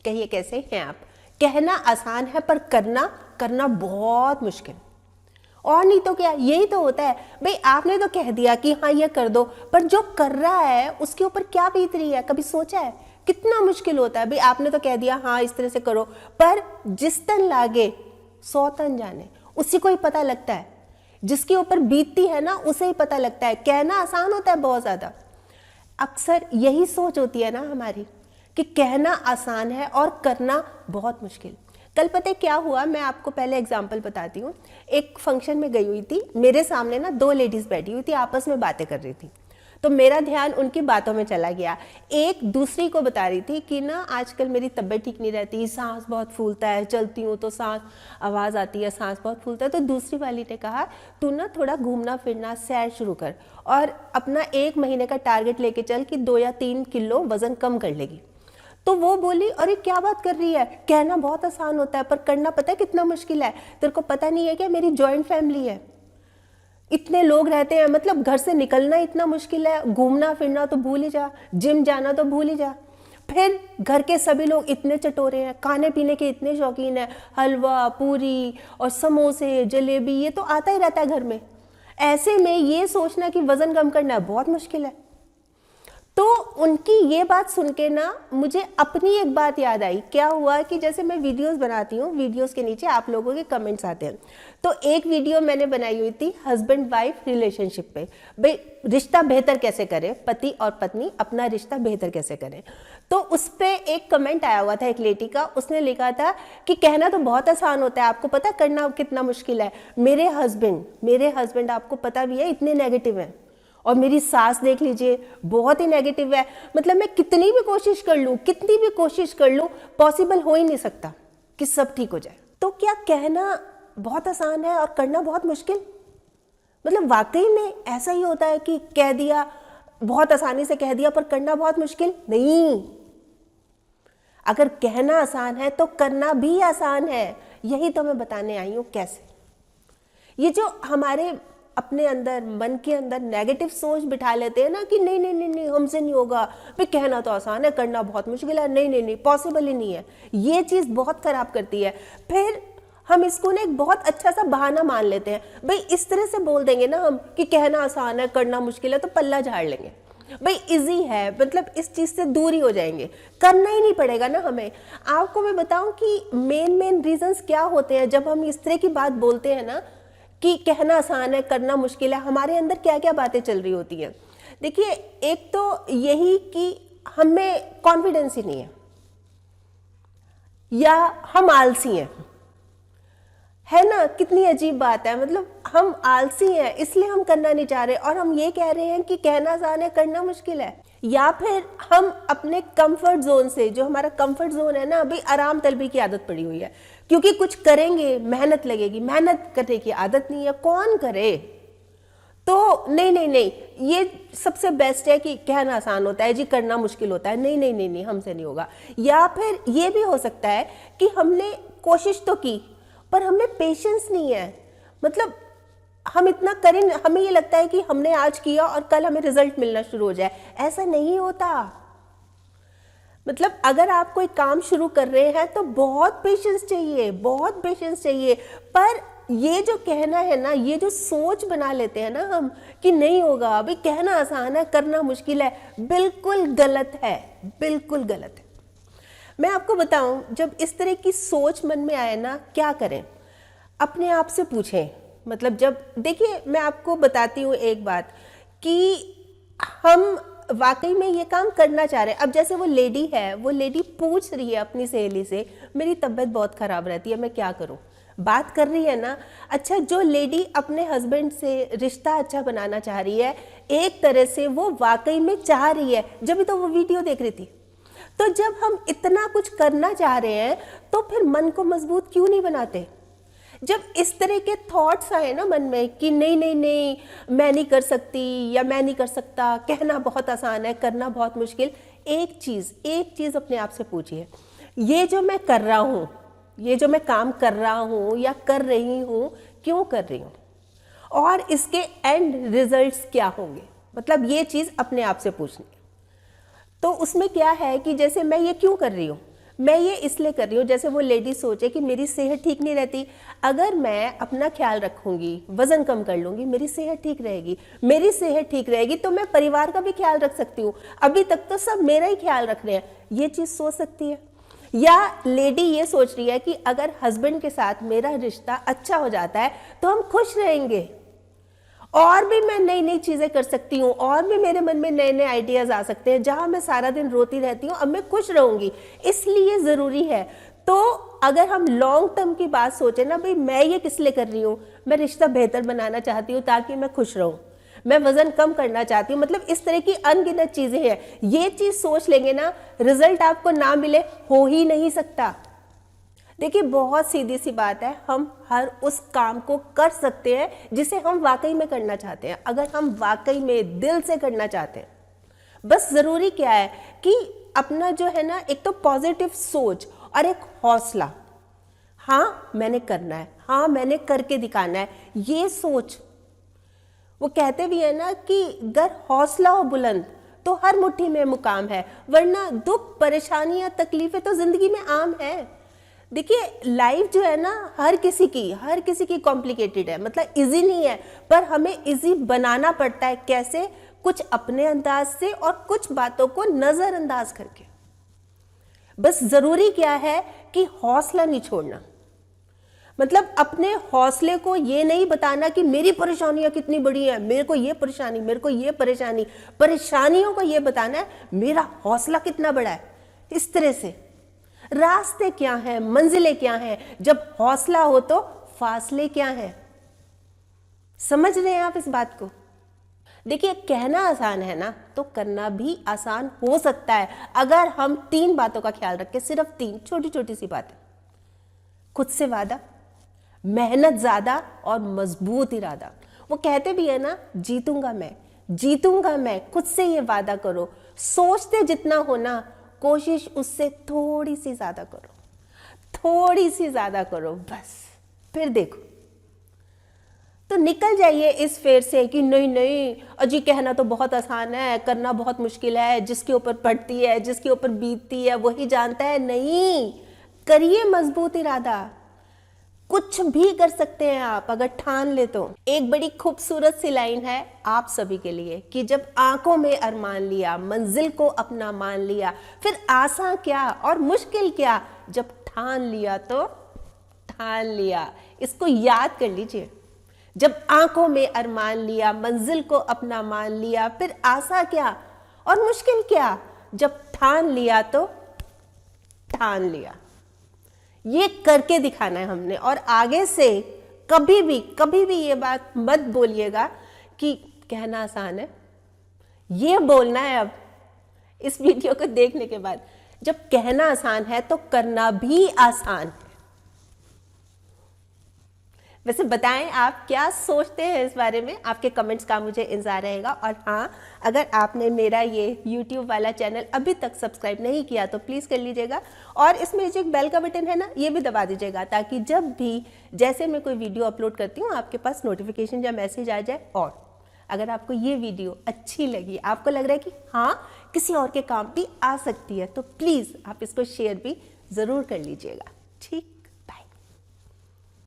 कहिए कैसे हैं आप? कहना आसान है पर करना बहुत मुश्किल। और नहीं तो क्या, यही तो होता है भाई। आपने तो कह दिया कि हाँ ये कर दो, पर जो कर रहा है उसके ऊपर क्या बीत रही है, कभी सोचा है कितना मुश्किल होता है? भाई आपने तो कह दिया हाँ इस तरह से करो, पर जिस तन लागे 100 तन जाने, उसी को ही पता लगता है। जिसके ऊपर बीतती है ना उसे ही पता लगता है। कहना आसान होता है बहुत ज्यादा। अक्सर यही सोच होती है ना हमारी कि कहना आसान है और करना बहुत मुश्किल। कल पता है क्या हुआ, मैं आपको पहले एग्जांपल बताती हूँ। एक फंक्शन में गई हुई थी, मेरे सामने ना 2 लेडीज बैठी हुई थी, आपस में बातें कर रही थी। तो मेरा ध्यान उनकी बातों में चला गया। एक दूसरी को बता रही थी कि ना आजकल मेरी तबीयत ठीक नहीं रहती, सांस बहुत फूलता है, चलती हूँ तो सांस आवाज़ आती है, सांस बहुत फूलता है। तो दूसरी वाली ने कहा तू ना थोड़ा घूमना फिरना सैर शुरू कर और अपना 1 महीने का टारगेट लेके चल कि 2 या 3 किलो वजन कम कर लेगी। तो वो बोली अरे क्या बात कर रही है, कहना बहुत आसान होता है पर करना पता है कितना मुश्किल है। तेरे को पता नहीं है क्या, मेरी जॉइंट फैमिली है, इतने लोग रहते हैं, मतलब घर से निकलना इतना मुश्किल है, घूमना फिरना तो भूल ही जा, जिम जाना तो भूल ही जा। फिर घर के सभी लोग इतने चटोरे हैं, खाने पीने के इतने शौकीन हैं, हलवा पूरी और समोसे जलेबी ये तो आता ही रहता है घर में। ऐसे में ये सोचना कि वजन कम करना है बहुत मुश्किल है। तो उनकी ये बात सुन के ना मुझे अपनी एक बात याद आई। क्या हुआ कि जैसे मैं वीडियोस बनाती हूँ, वीडियोस के नीचे आप लोगों के कमेंट्स आते हैं। तो एक वीडियो मैंने बनाई हुई थी हस्बैंड वाइफ रिलेशनशिप पे, भाई रिश्ता बेहतर कैसे करें, पति और पत्नी अपना रिश्ता बेहतर कैसे करें। तो उस पर एक कमेंट आया हुआ था एक लेडी का, उसने लिखा था कि कहना तो बहुत आसान होता है, आपको पता करना कितना मुश्किल है। मेरे हस्बैंड आपको पता भी है इतने नेगेटिव हैं, और मेरी सास देख लीजिए बहुत ही नेगेटिव है। मतलब मैं कितनी भी कोशिश कर लूं पॉसिबल हो ही नहीं सकता कि सब ठीक हो जाए। तो क्या कहना बहुत आसान है और करना बहुत मुश्किल? मतलब वाकई में ऐसा ही होता है कि कह दिया, बहुत आसानी से कह दिया, पर करना बहुत मुश्किल? नहीं, अगर कहना आसान है तो करना भी आसान है। यही तो मैं बताने आई हूं कैसे। ये जो हमारे अपने अंदर मन के अंदर नेगेटिव सोच बिठा लेते हैं ना कि नहीं नहीं नहीं नहीं हमसे नहीं होगा, भाई कहना तो आसान है करना बहुत मुश्किल है, नहीं नहीं नहीं पॉसिबल ही नहीं है, ये चीज़ बहुत खराब करती है। फिर हम इसको ना एक बहुत अच्छा सा बहाना मान लेते हैं। भाई इस तरह से बोल देंगे ना हम कि कहना आसान है करना मुश्किल है, तो पल्ला झाड़ लेंगे, भाई इजी है, मतलब इस चीज़ से दूर ही हो जाएंगे, करना ही नहीं पड़ेगा ना हमें। आपको मैं बताऊं कि मेन रीजंस क्या होते हैं जब हम इस तरह की बात बोलते हैं ना कि कहना आसान है करना मुश्किल है। हमारे अंदर क्या क्या बातें चल रही होती हैं। देखिए, एक तो यही कि हमें कॉन्फिडेंस ही नहीं है, या हम आलसी हैं, है ना? कितनी अजीब बात है। मतलब हम आलसी हैं इसलिए हम करना नहीं चाह रहे, और हम ये कह रहे हैं कि कहना आसान है करना मुश्किल है। या फिर हम अपने कंफर्ट जोन से, जो हमारा कंफर्ट जोन है ना, अभी आराम तलबी की आदत पड़ी हुई है, क्योंकि कुछ करेंगे मेहनत लगेगी, मेहनत करने की आदत नहीं है, कौन करे। तो नहीं नहीं नहीं, ये सबसे बेस्ट है कि कहना आसान होता है जी, करना मुश्किल होता है, नहीं नहीं नहीं नहीं हमसे नहीं होगा। या फिर ये भी हो सकता है कि हमने कोशिश तो की पर हमें पेशेंस नहीं है। मतलब हम इतना करें, हमें ये लगता है कि हमने आज किया और कल हमें रिजल्ट मिलना शुरू हो जाए, ऐसा नहीं होता। मतलब अगर आप कोई काम शुरू कर रहे हैं तो बहुत पेशेंस चाहिए। पर ये जो कहना है ना, ये जो सोच बना लेते हैं ना हम कि नहीं होगा, अभी कहना आसान है करना मुश्किल है, बिल्कुल गलत है, बिल्कुल गलत है। मैं आपको बताऊं, जब इस तरह की सोच मन में आए ना, क्या करें? अपने आप से पूछें। मतलब जब देखिए, मैं आपको बताती हूँ एक बात कि हम वाकई में ये काम करना चाह रहे हैं। अब जैसे वो लेडी है, वो लेडी पूछ रही है अपनी सहेली से मेरी तबीयत बहुत खराब रहती है, मैं क्या करूँ, बात कर रही है ना। अच्छा, जो लेडी अपने हस्बैंड से रिश्ता अच्छा बनाना चाह रही है, एक तरह से वो वाकई में चाह रही है, जब तो वो वीडियो देख रही थी। तो जब हम इतना कुछ करना चाह रहे हैं तो फिर मन को मजबूत क्यों नहीं बनाते? जब इस तरह के थॉट्स आए ना मन में कि नहीं नहीं नहीं मैं नहीं कर सकती या मैं नहीं कर सकता, कहना बहुत आसान है करना बहुत मुश्किल, एक चीज़ अपने आप से पूछिए, ये जो मैं कर रहा हूँ, ये जो मैं काम कर रहा हूँ या कर रही हूँ, क्यों कर रही हूँ, और इसके एंड रिजल्ट्स क्या होंगे? मतलब ये चीज़ अपने आप से पूछनी। तो उसमें क्या है कि जैसे मैं ये क्यों कर रही हूँ, मैं ये इसलिए कर रही हूँ, जैसे वो लेडी सोचे कि मेरी सेहत ठीक नहीं रहती, अगर मैं अपना ख्याल रखूंगी, वजन कम कर लूंगी, मेरी सेहत ठीक रहेगी, मेरी सेहत ठीक रहेगी तो मैं परिवार का भी ख्याल रख सकती हूँ। अभी तक तो सब मेरा ही ख्याल रख रहे हैं, ये चीज सोच सकती है। या लेडी ये सोच रही है कि अगर हस्बैंड के साथ मेरा रिश्ता अच्छा हो जाता है तो हम खुश रहेंगे, और भी मैं नई नई चीजें कर सकती हूँ, और भी मेरे मन में नए नए आइडियाज आ सकते हैं, जहां मैं सारा दिन रोती रहती हूँ अब मैं खुश रहूंगी, इसलिए जरूरी है। तो अगर हम लॉन्ग टर्म की बात सोचे ना, भाई मैं ये किस लिए कर रही हूँ, मैं रिश्ता बेहतर बनाना चाहती हूँ ताकि मैं खुश रहूं, मैं वजन कम करना चाहती हूँ, मतलब इस तरह की अनगिनत चीजें हैं। ये चीज सोच लेंगे ना, रिजल्ट आपको ना मिले हो ही नहीं सकता। देखिए बहुत सीधी सी बात है, हम हर उस काम को कर सकते हैं जिसे हम वाकई में करना चाहते हैं, अगर हम वाकई में दिल से करना चाहते हैं। बस जरूरी क्या है कि अपना जो है ना, एक तो पॉजिटिव सोच और एक हौसला, हाँ मैंने करना है, हाँ मैंने करके दिखाना है, ये सोच। वो कहते भी है ना कि अगर हौसला हो बुलंद तो हर मुट्ठी में मुकाम है, वरना दुख परेशानियां तकलीफें तो जिंदगी में आम है। देखिए लाइफ जो है ना, हर किसी की कॉम्प्लिकेटेड है, मतलब इजी नहीं है, पर हमें इजी बनाना पड़ता है। कैसे? कुछ अपने अंदाज से और कुछ बातों को नजरअंदाज करके। बस जरूरी क्या है कि हौसला नहीं छोड़ना, मतलब अपने हौसले को ये नहीं बताना कि मेरी परेशानियां कितनी बड़ी हैं, मेरे को ये परेशानी, मेरे को ये परेशानी, परेशानियों को ये बताना है मेरा हौसला कितना बड़ा है। इस तरह से रास्ते क्या हैं, मंजिलें क्या हैं, जब हौसला हो तो फासले क्या हैं। समझ रहे हैं आप इस बात को? देखिए कहना आसान है ना, तो करना भी आसान हो सकता है अगर हम 3 बातों का ख्याल रखें, सिर्फ 3 छोटी छोटी सी बातें। खुद से वादा, मेहनत ज्यादा और मजबूत इरादा। वो कहते भी है ना, जीतूंगा मैं, खुद से ये वादा करो, सोचते जितना हो ना, कोशिश उससे थोड़ी सी ज्यादा करो, बस फिर देखो। तो निकल जाइए इस फेर से कि नहीं अजी कहना तो बहुत आसान है, करना बहुत मुश्किल है, जिसके ऊपर पड़ती है, जिसके ऊपर बीतती है वही जानता है। नहीं, करिए मजबूत इरादा, कुछ भी कर सकते हैं आप अगर ठान ले तो। एक बड़ी खूबसूरत सी लाइन है आप सभी के लिए कि जब आंखों में अरमान लिया, मंजिल को अपना मान लिया, फिर आसान क्या और मुश्किल क्या, जब ठान लिया तो ठान लिया। इसको याद कर लीजिए, जब आंखों में अरमान लिया, मंजिल को अपना मान लिया, फिर आसान क्या और मुश्किल क्या, जब ठान लिया तो ठान लिया। ये करके दिखाना है हमने, और आगे से कभी भी ये बात मत बोलिएगा कि कहना आसान है। ये बोलना है अब इस वीडियो को देखने के बाद, जब कहना आसान है तो करना भी आसान है। वैसे बताएं आप क्या सोचते हैं इस बारे में, आपके कमेंट्स का मुझे इंतजार रहेगा। और हाँ, अगर आपने मेरा ये YouTube वाला चैनल अभी तक सब्सक्राइब नहीं किया तो प्लीज़ कर लीजिएगा, और इसमें जो एक बेल का बटन है ना, ये भी दबा दीजिएगा, ताकि जब भी जैसे मैं कोई वीडियो अपलोड करती हूँ आपके पास नोटिफिकेशन या मैसेज आ जाए। और अगर आपको ये वीडियो अच्छी लगी, आपको लग रहा है कि हाँ किसी और के काम भी आ सकती है, तो प्लीज़ आप इसको शेयर भी ज़रूर कर लीजिएगा। ठीक।